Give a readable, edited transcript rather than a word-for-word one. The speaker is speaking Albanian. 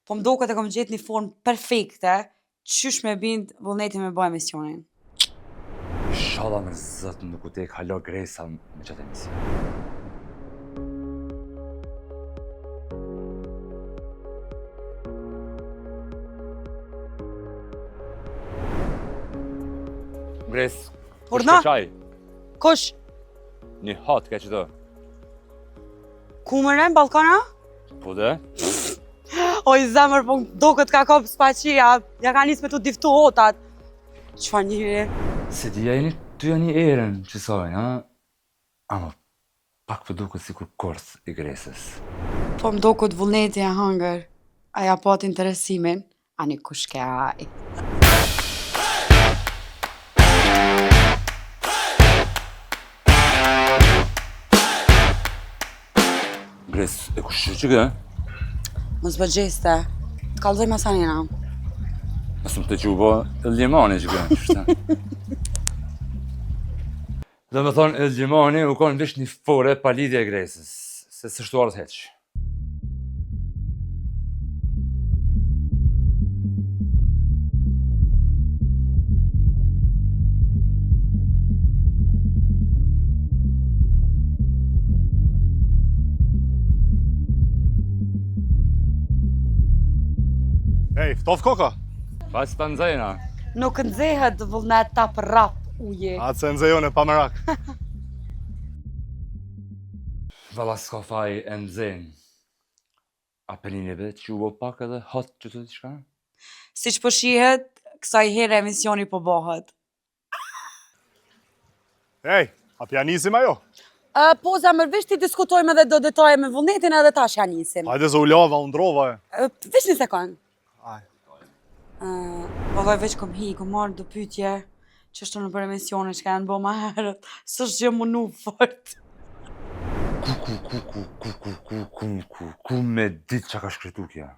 Po m'doket e kom gjetë një formë perfekte, qysh me bind vullneti me bëj emisionin. Inshallah me zot nuk u tek halo Gresa me çat emision. Gres, Por kush na? ka çaj? Kush? Një hot ka çdo. Ku më rren balkona? Po dhe? Oj zemër, po m'doket ka kop spaqia, ja ka nis me të diftu hotat. Çfarë njëri? Se di jeni ty janë një erën që sojnë, ha? Ama pak për duket si kur korth i Gresës. Po m'doket vullneti e hangër. Aja pat interesimin, ani kush ke aj. Gres, e kush që kë? Mos bë gjeste, të kallëzoj masanina. Mësëm të që u bo Eldjemani që kë, qështë? Dhe me thonë, Eldjemani u konë vish një fore pa lidhje e Gresës, se së shtuarët heq. Ej, ftof koka? Pas të nëzajna. Nuk nxehet vullnet ta për rap uje. Atë se nëzejone pa merak. Vala s'ka faj e nëzën. A pelin e vetë që u bo pak edhe hot që të t'i shka? Si që po shihet, kësaj here emisioni po bëhet. Ej, a pja nisim ajo? Po zemër, vish ti diskutojmë edhe do detaje me vullnetin edhe tash ja nisim. Hajde zë u lava, u ndrova e. Vish një sekund. Aj. Vallaj veç kom hi, kom marrë do pytje që është në për emisione që ka janë bo ma herët, së është gjë mënu fort. Ku me ditë që ka shkretu kja?